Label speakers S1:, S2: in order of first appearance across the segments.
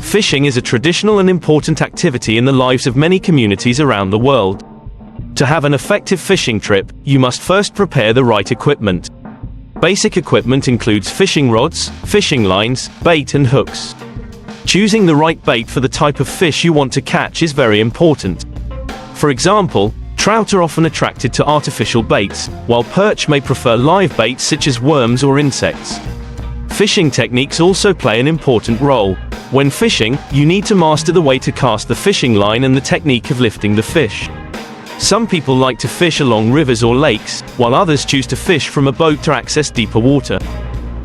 S1: Fishing is a traditional and important activity in the lives of many communities around the world. To have an effective fishing trip, you must first prepare the right equipment. Basic equipment includes fishing rods, fishing lines, bait and hooks. Choosing the right bait for the type of fish you want to catch is very important. For example, trout are often attracted to artificial baits, while perch may prefer live baits such as worms or insects. Fishing techniques also play an important role. When fishing, you need to master the way to cast the fishing line and the technique of lifting the fish. Some people like to fish along rivers or lakes, while others choose to fish from a boat to access deeper water.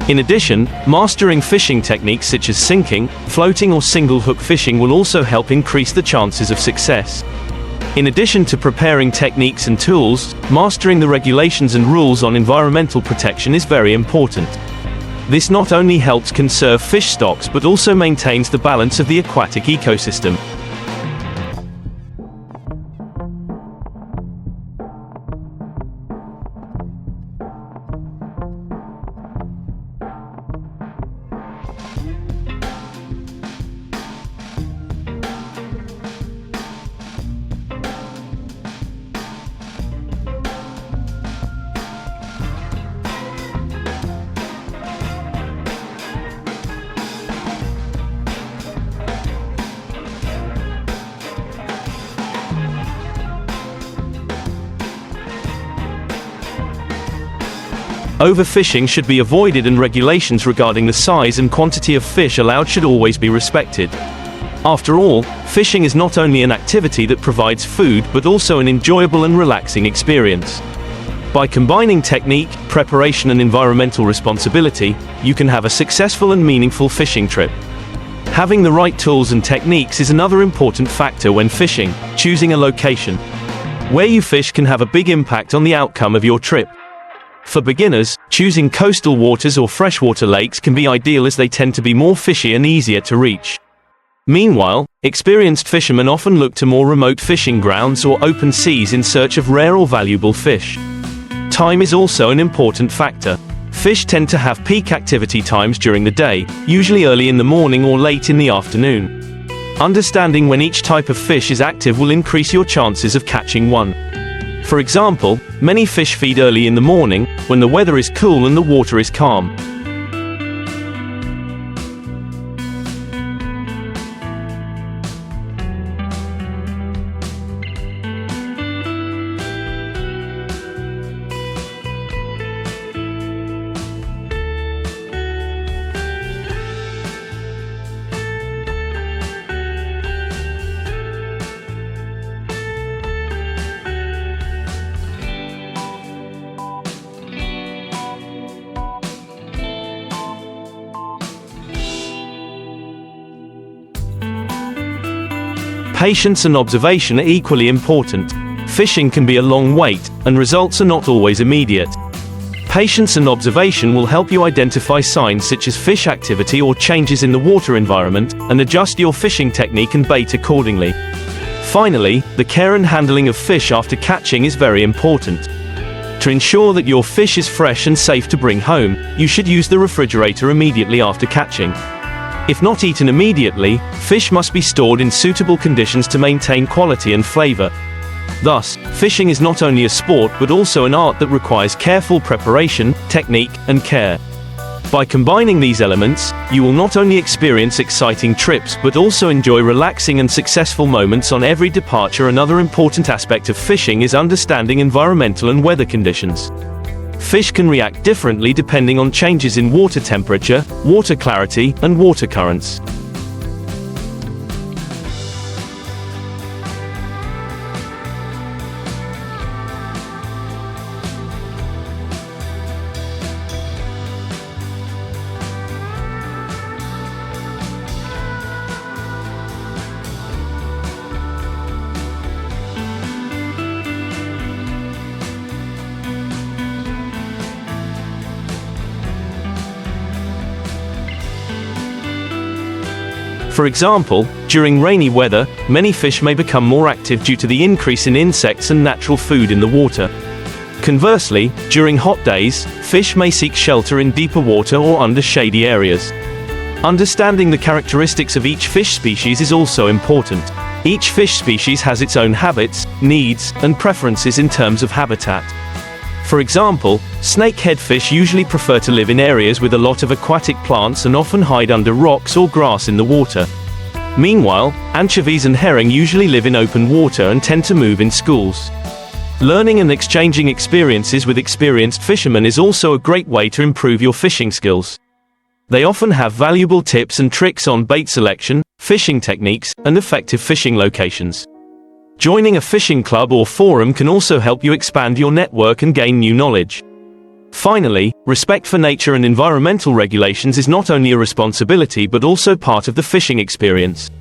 S1: In addition, mastering fishing techniques such as sinking, floating or single hook fishing will also help increase the chances of success. In addition to preparing techniques and tools, mastering the regulations and rules on environmental protection is very important. This not only helps conserve fish stocks but also maintains the balance of the aquatic ecosystem. Overfishing should be avoided and regulations regarding the size and quantity of fish allowed should always be respected. After all, fishing is not only an activity that provides food but also an enjoyable and relaxing experience. By combining technique, preparation and environmental responsibility, you can have a successful and meaningful fishing trip. Having the right tools and techniques is another important factor when fishing. Choosing a location where you fish can have a big impact on the outcome of your trip. For beginners, choosing coastal waters or freshwater lakes can be ideal as they tend to be more fishy and easier to reach. Meanwhile, experienced fishermen often look to more remote fishing grounds or open seas in search of rare or valuable fish. Time is also an important factor. Fish tend to have peak activity times during the day, usually early in the morning or late in the afternoon. Understanding when each type of fish is active will increase your chances of catching one. For example, many fish feed early in the morning, when the weather is cool and the water is calm. Patience and observation are equally important. Fishing can be a long wait, and results are not always immediate. Patience and observation will help you identify signs such as fish activity or changes in the water environment, and adjust your fishing technique and bait accordingly. Finally, the care and handling of fish after catching is very important. To ensure that your fish is fresh and safe to bring home, you should use the refrigerator immediately after catching. If not eaten immediately, fish must be stored in suitable conditions to maintain quality and flavor. Thus, fishing is not only a sport but also an art that requires careful preparation, technique, and care. By combining these elements, you will not only experience exciting trips but also enjoy relaxing and successful moments on every departure. Another important aspect of fishing is understanding environmental and weather conditions. Fish can react differently depending on changes in water temperature, water clarity, and water currents. For example, during rainy weather, many fish may become more active due to the increase in insects and natural food in the water. Conversely, during hot days, fish may seek shelter in deeper water or under shady areas. Understanding the characteristics of each fish species is also important. Each fish species has its own habits, needs, and preferences in terms of habitat. For example, snakehead fish usually prefer to live in areas with a lot of aquatic plants and often hide under rocks or grass in the water. Meanwhile, anchovies and herring usually live in open water and tend to move in schools. Learning and exchanging experiences with experienced fishermen is also a great way to improve your fishing skills. They often have valuable tips and tricks on bait selection, fishing techniques, and effective fishing locations. Joining a fishing club or forum can also help you expand your network and gain new knowledge. Finally, respect for nature and environmental regulations is not only a responsibility but also part of the fishing experience.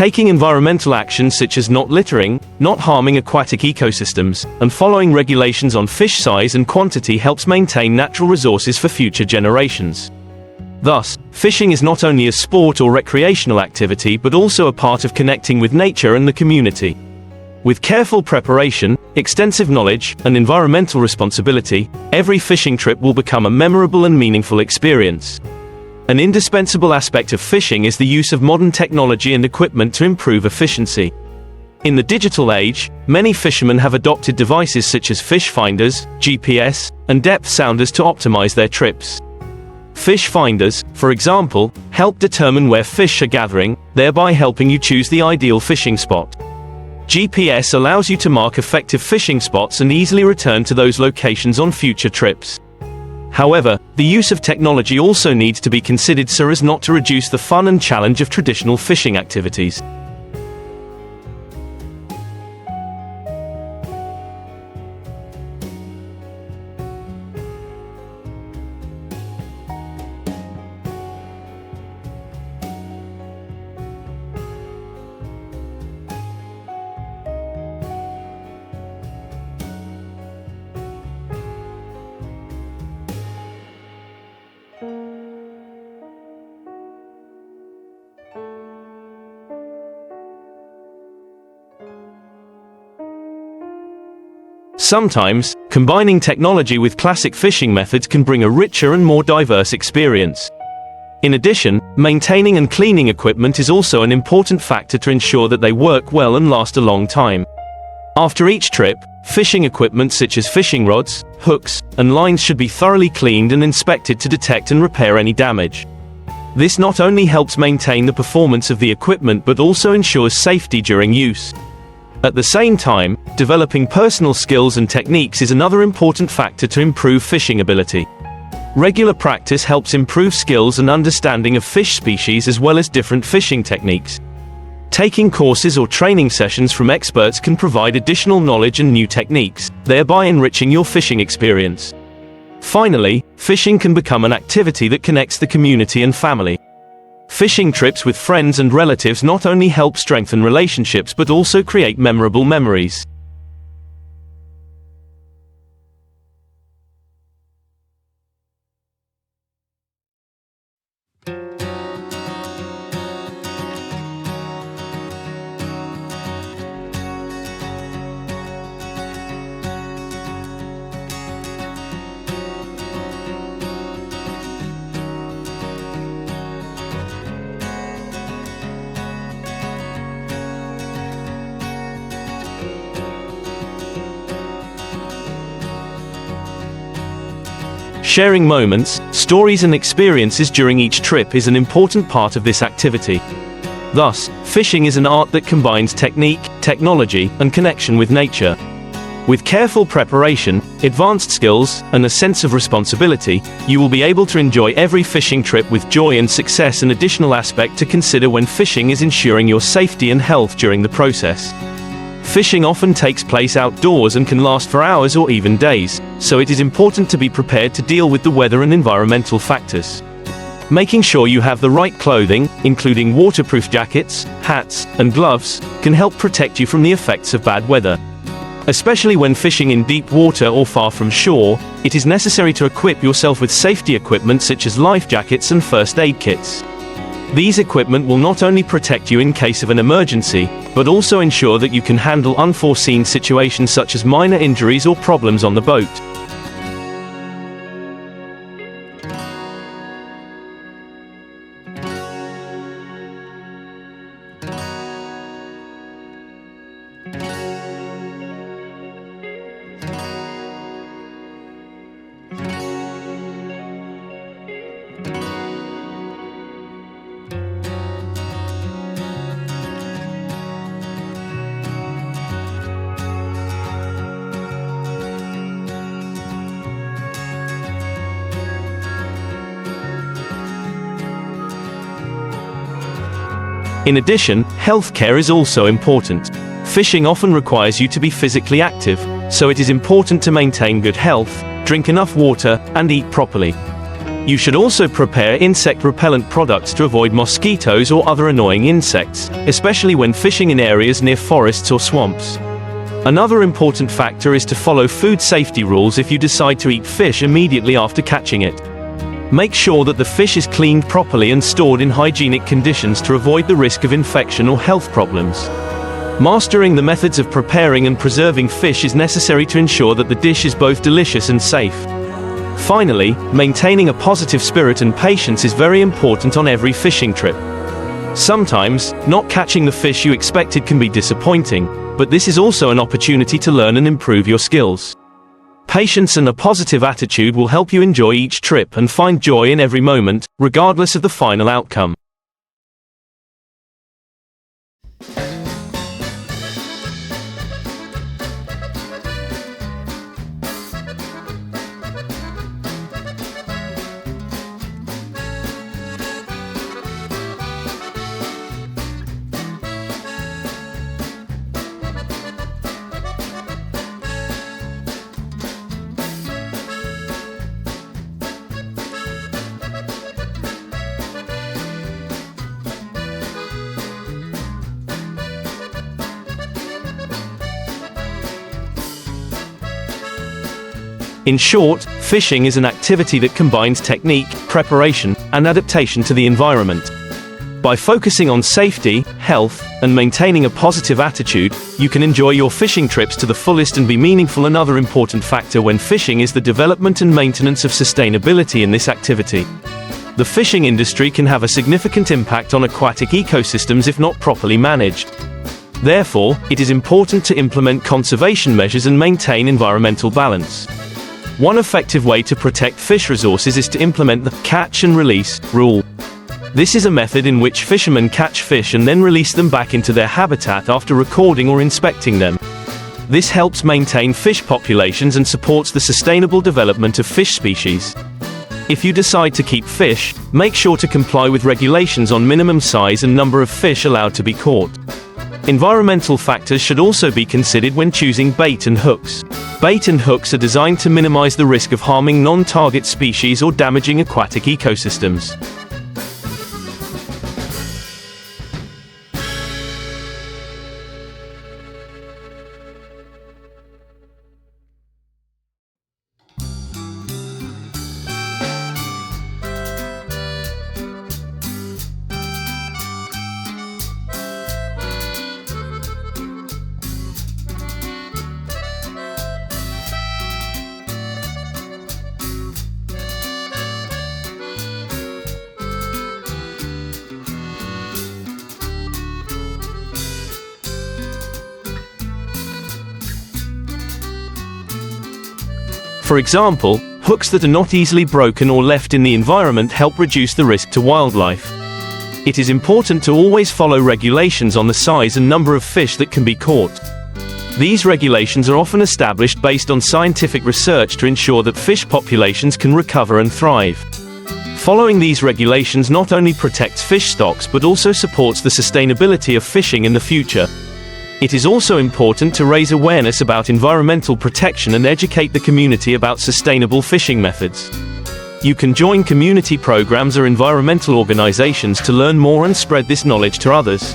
S1: Taking environmental actions such as not littering, not harming aquatic ecosystems, and following regulations on fish size and quantity helps maintain natural resources for future generations. Thus, fishing is not only a sport or recreational activity but also a part of connecting with nature and the community. With careful preparation, extensive knowledge, and environmental responsibility, every fishing trip will become a memorable and meaningful experience. An indispensable aspect of fishing is the use of modern technology and equipment to improve efficiency. In the digital age, many fishermen have adopted devices such as fish finders, GPS, and depth sounders to optimize their trips. Fish finders, for example, help determine where fish are gathering, thereby helping you choose the ideal fishing spot. GPS allows you to mark effective fishing spots and easily return to those locations on future trips. However, the use of technology also needs to be considered so as not to reduce the fun and challenge of traditional fishing activities. Sometimes, combining technology with classic fishing methods can bring a richer and more diverse experience. In addition, maintaining and cleaning equipment is also an important factor to ensure that they work well and last a long time. After each trip, fishing equipment such as fishing rods, hooks, and lines should be thoroughly cleaned and inspected to detect and repair any damage. This not only helps maintain the performance of the equipment but also ensures safety during use. At the same time, developing personal skills and techniques is another important factor to improve fishing ability. Regular practice helps improve skills and understanding of fish species as well as different fishing techniques. Taking courses or training sessions from experts can provide additional knowledge and new techniques, thereby enriching your fishing experience. Finally, fishing can become an activity that connects the community and family. Fishing trips with friends and relatives not only help strengthen relationships but also create memorable memories. Sharing moments, stories and experiences during each trip is an important part of this activity. Thus, fishing is an art that combines technique, technology, and connection with nature. With careful preparation, advanced skills, and a sense of responsibility, you will be able to enjoy every fishing trip with joy and success. An additional aspect to consider when fishing is ensuring your safety and health during the process. Fishing often takes place outdoors and can last for hours or even days, so it is important to be prepared to deal with the weather and environmental factors. Making sure you have the right clothing, including waterproof jackets, hats, and gloves, can help protect you from the effects of bad weather. Especially when fishing in deep water or far from shore, it is necessary to equip yourself with safety equipment such as life jackets and first aid kits. These equipment will not only protect you in case of an emergency, but also ensure that you can handle unforeseen situations such as minor injuries or problems on the boat. In addition, healthcare is also important. Fishing often requires you to be physically active, so it is important to maintain good health, drink enough water, and eat properly. You should also prepare insect repellent products to avoid mosquitoes or other annoying insects, especially when fishing in areas near forests or swamps. Another important factor is to follow food safety rules if you decide to eat fish immediately after catching it. Make sure that the fish is cleaned properly and stored in hygienic conditions to avoid the risk of infection or health problems. Mastering the methods of preparing and preserving fish is necessary to ensure that the dish is both delicious and safe. Finally, maintaining a positive spirit and patience is very important on every fishing trip. Sometimes, not catching the fish you expected can be disappointing, but this is also an opportunity to learn and improve your skills. Patience and a positive attitude will help you enjoy each trip and find joy in every moment, regardless of the final outcome. In short, fishing is an activity that combines technique, preparation, and adaptation to the environment. By focusing on safety, health, and maintaining a positive attitude, you can enjoy your fishing trips to the fullest and be meaningful. Another important factor when fishing is the development and maintenance of sustainability in this activity. The fishing industry can have a significant impact on aquatic ecosystems if not properly managed. Therefore, it is important to implement conservation measures and maintain environmental balance. One effective way to protect fish resources is to implement the catch and release rule. This is a method in which fishermen catch fish and then release them back into their habitat after recording or inspecting them. This helps maintain fish populations and supports the sustainable development of fish species. If you decide to keep fish, make sure to comply with regulations on minimum size and number of fish allowed to be caught. Environmental factors should also be considered when choosing bait and hooks. Bait and hooks are designed to minimize the risk of harming non-target species or damaging aquatic ecosystems. For example, hooks that are not easily broken or left in the environment help reduce the risk to wildlife. It is important to always follow regulations on the size and number of fish that can be caught. These regulations are often established based on scientific research to ensure that fish populations can recover and thrive. Following these regulations not only protects fish stocks but also supports the sustainability of fishing in the future. It is also important to raise awareness about environmental protection and educate the community about sustainable fishing methods. You can join community programs or environmental organizations to learn more and spread this knowledge to others.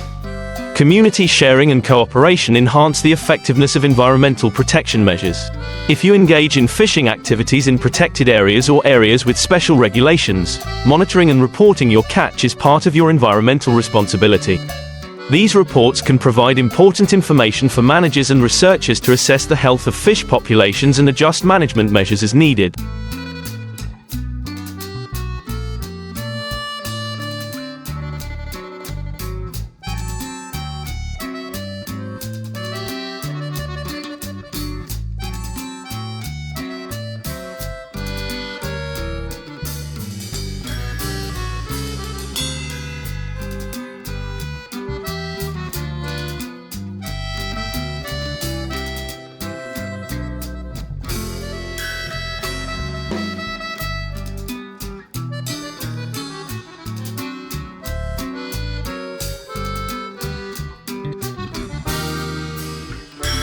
S1: Community sharing and cooperation enhance the effectiveness of environmental protection measures. If you engage in fishing activities in protected areas or areas with special regulations, monitoring and reporting your catch is part of your environmental responsibility. These reports can provide important information for managers and researchers to assess the health of fish populations and adjust management measures as needed.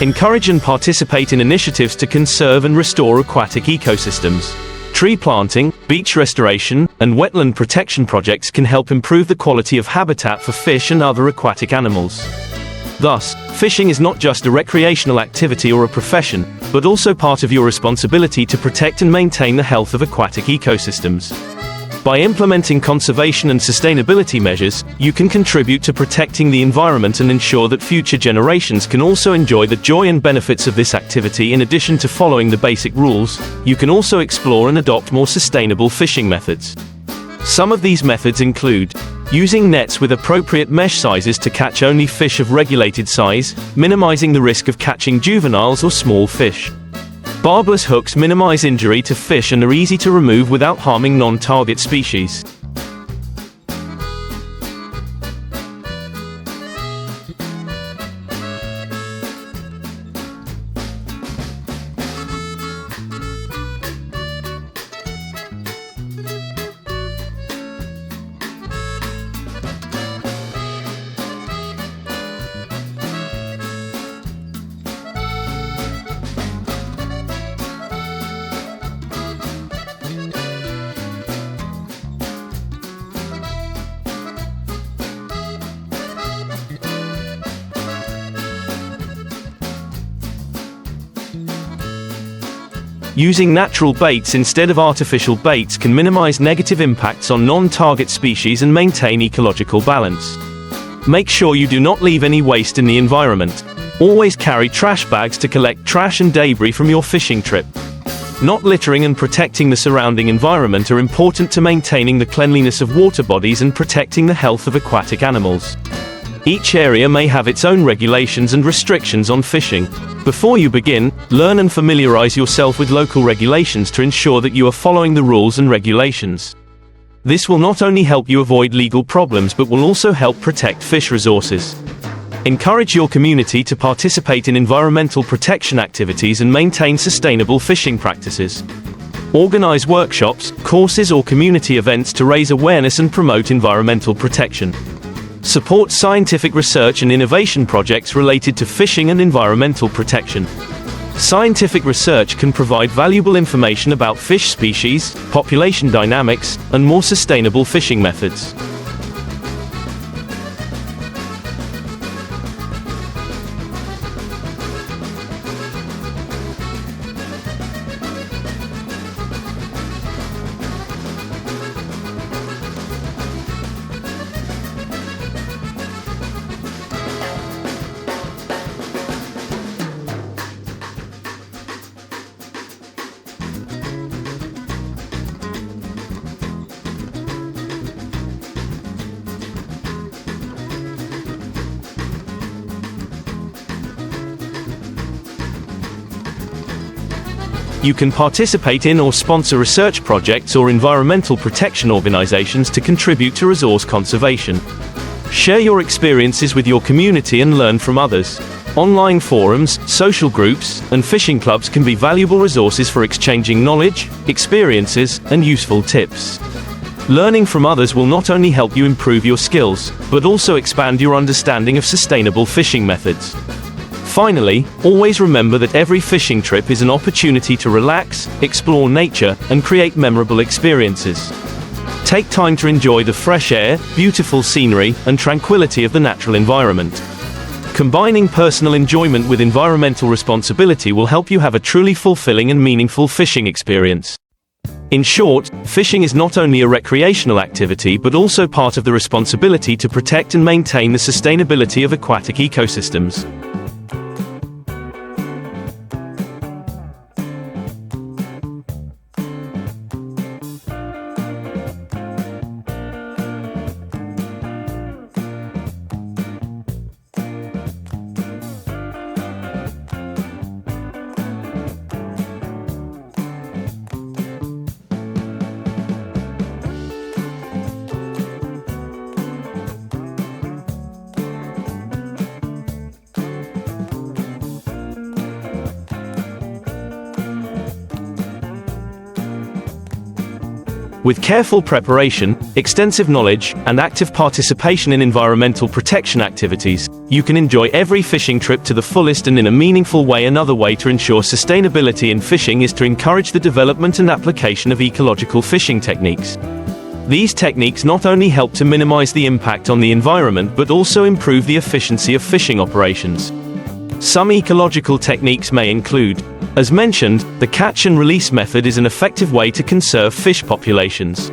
S1: Encourage and participate in initiatives to conserve and restore aquatic ecosystems. Tree planting, beach restoration, and wetland protection projects can help improve the quality of habitat for fish and other aquatic animals. Thus, fishing is not just a recreational activity or a profession, but also part of your responsibility to protect and maintain the health of aquatic ecosystems. By implementing conservation and sustainability measures, you can contribute to protecting the environment and ensure that future generations can also enjoy the joy and benefits of this activity. In addition to following the basic rules, you can also explore and adopt more sustainable fishing methods. Some of these methods include using nets with appropriate mesh sizes to catch only fish of regulated size, minimizing the risk of catching juveniles or small fish. Barbless hooks minimize injury to fish and are easy to remove without harming non-target species. Using natural baits instead of artificial baits can minimize negative impacts on non-target species and maintain ecological balance. Make sure you do not leave any waste in the environment. Always carry trash bags to collect trash and debris from your fishing trip. Not littering and protecting the surrounding environment are important to maintaining the cleanliness of water bodies and protecting the health of aquatic animals. Each area may have its own regulations and restrictions on fishing. Before you begin, learn and familiarize yourself with local regulations to ensure that you are following the rules and regulations. This will not only help you avoid legal problems but will also help protect fish resources. Encourage your community to participate in environmental protection activities and maintain sustainable fishing practices. Organize workshops, courses or community events to raise awareness and promote environmental protection. Support scientific research and innovation projects related to fishing and environmental protection. Scientific research can provide valuable information about fish species, population dynamics, and more sustainable fishing methods. You can participate in or sponsor research projects or environmental protection organizations to contribute to resource conservation. Share your experiences with your community and learn from others. Online forums, social groups, and fishing clubs can be valuable resources for exchanging knowledge, experiences, and useful tips. Learning from others will not only help you improve your skills, but also expand your understanding of sustainable fishing methods. Finally, always remember that every fishing trip is an opportunity to relax, explore nature, and create memorable experiences. Take time to enjoy the fresh air, beautiful scenery, and tranquility of the natural environment. Combining personal enjoyment with environmental responsibility will help you have a truly fulfilling and meaningful fishing experience. In short, fishing is not only a recreational activity but also part of the responsibility to protect and maintain the sustainability of aquatic ecosystems. With careful preparation, extensive knowledge, and active participation in environmental protection activities, you can enjoy every fishing trip to the fullest and in a meaningful way. Another way to ensure sustainability in fishing is to encourage the development and application of ecological fishing techniques. These techniques not only help to minimize the impact on the environment but also improve the efficiency of fishing operations. Some ecological techniques may include: as mentioned, the catch and release method is an effective way to conserve fish populations.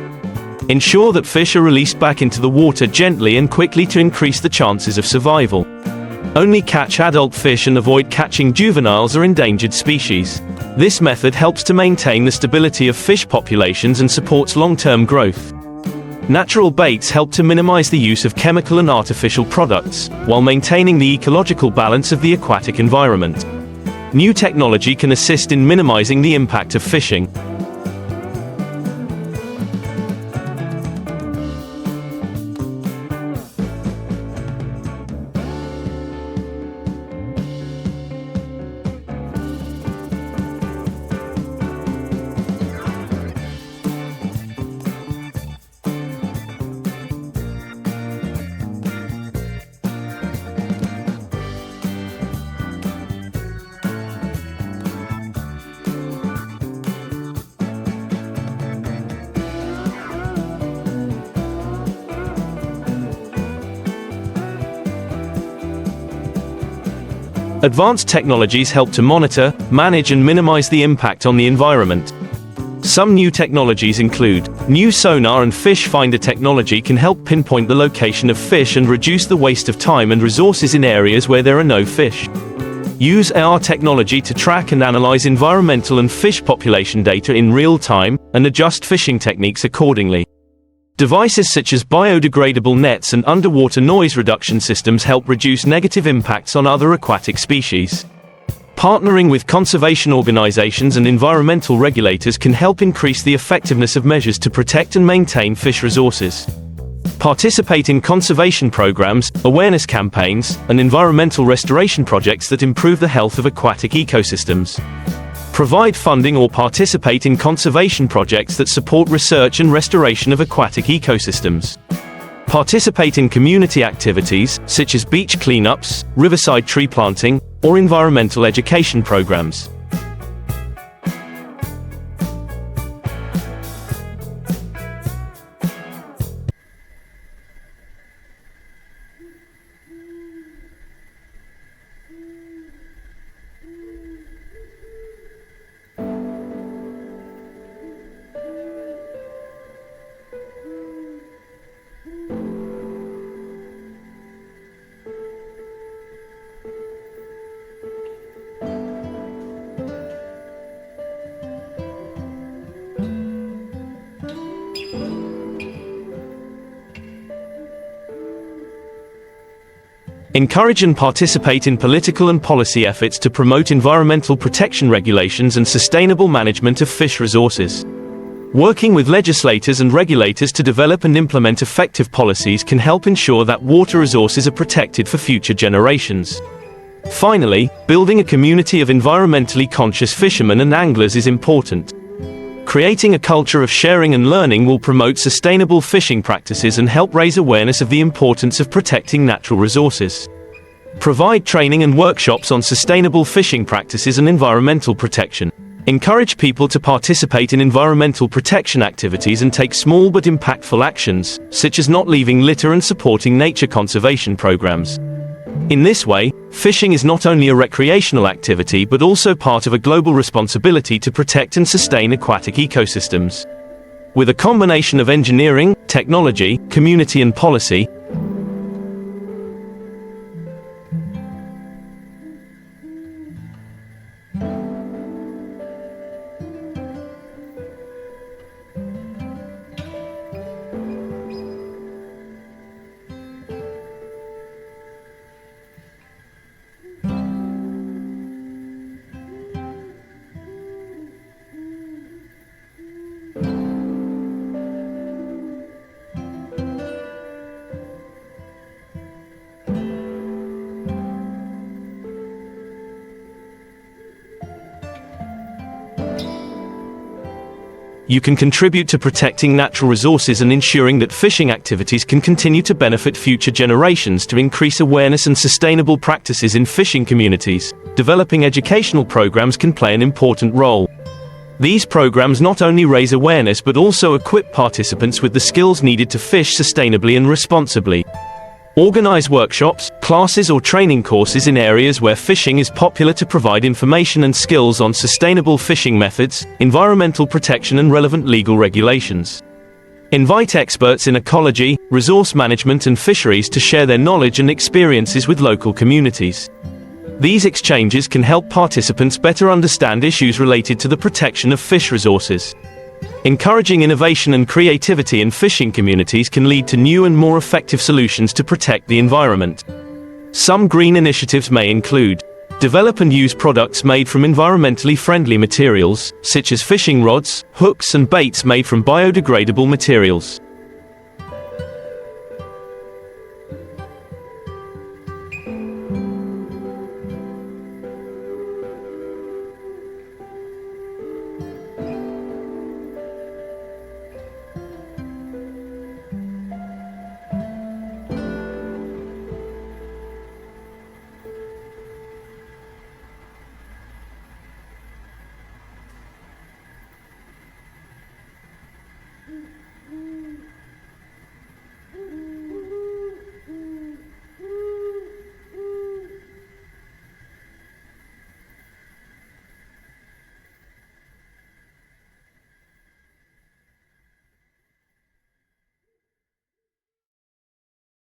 S1: Ensure that fish are released back into the water gently and quickly to increase the chances of survival. Only catch adult fish and avoid catching juveniles or endangered species. This method helps to maintain the stability of fish populations and supports long-term growth. Natural baits help to minimize the use of chemical and artificial products, while maintaining the ecological balance of the aquatic environment. New technology can assist in minimizing the impact of fishing. Advanced technologies help to monitor, manage and minimize the impact on the environment. Some new technologies include: new sonar and fish finder technology can help pinpoint the location of fish and reduce the waste of time and resources in areas where there are no fish. Use AR technology to track and analyze environmental and fish population data in real time, and adjust fishing techniques accordingly. Devices such as biodegradable nets and underwater noise reduction systems help reduce negative impacts on other aquatic species. Partnering with conservation organizations and environmental regulators can help increase the effectiveness of measures to protect and maintain fish resources. Participate in conservation programs, awareness campaigns, and environmental restoration projects that improve the health of aquatic ecosystems. Provide funding or participate in conservation projects that support research and restoration of aquatic ecosystems. Participate in community activities, such as beach cleanups, riverside tree planting, or environmental education programs. Encourage and participate in political and policy efforts to promote environmental protection regulations and sustainable management of fish resources. Working with legislators and regulators to develop and implement effective policies can help ensure that water resources are protected for future generations. Finally, building a community of environmentally conscious fishermen and anglers is important. Creating a culture of sharing and learning will promote sustainable fishing practices and help raise awareness of the importance of protecting natural resources. Provide training and workshops on sustainable fishing practices and environmental protection. Encourage people to participate in environmental protection activities and take small but impactful actions, such as not leaving litter and supporting nature conservation programs. In this way, fishing is not only a recreational activity but also part of a global responsibility to protect and sustain aquatic ecosystems. With a combination of engineering, technology, community and policy, you can contribute to protecting natural resources and ensuring that fishing activities can continue to benefit future generations. To increase awareness and sustainable practices in fishing communities, developing educational programs can play an important role. These programs not only raise awareness but also equip participants with the skills needed to fish sustainably and responsibly. Organize workshops, classes or training courses in areas where fishing is popular to provide information and skills on sustainable fishing methods, environmental protection and relevant legal regulations. Invite experts in ecology, resource management and fisheries to share their knowledge and experiences with local communities. These exchanges can help participants better understand issues related to the protection of fish resources. Encouraging innovation and creativity in fishing communities can lead to new and more effective solutions to protect the environment. Some green initiatives may include: develop and use products made from environmentally friendly materials, such as fishing rods, hooks and baits made from biodegradable materials.